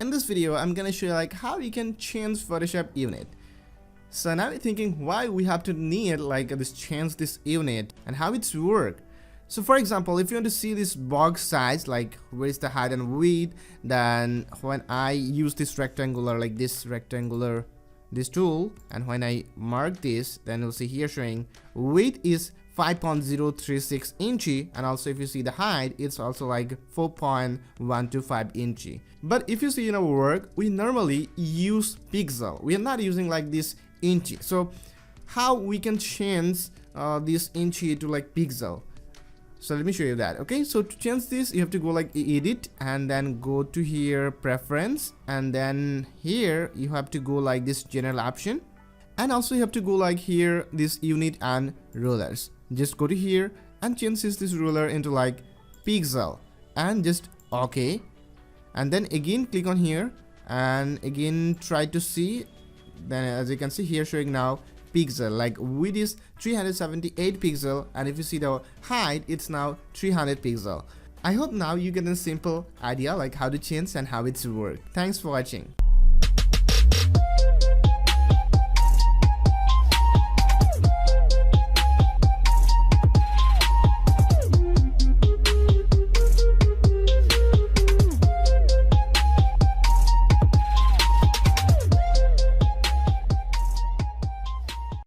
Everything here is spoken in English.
In this video, I'm gonna show you like how you can change Photoshop unit. So now you're thinking why we have to need like this change this unit and how it's work. So for example, if you want to see this box size, like where is the height and width, then when I use this rectangular, like this rectangular, this tool, and when I mark this, then you'll see here showing width is 5.036 inch, and also if you see the height, it's also like 4.125 inch. But if you see in our work, we normally use pixel. We are not using like this inch. So how we can change this inch to like pixel? So let me show you that. Okay, so to change this, you have to go like edit and then go to here preference, and then here you have to go like this general option, and also you have to go like here this unit and rulers. Just go to here and change this ruler into like pixel and just okay, and then again click on here and again try to see. Then as you can see here showing now pixel, like width is 378 pixel, and if you see the height, it's now 300 pixel. I hope now you get a simple idea like how to change and how it's work. Thanks for watching.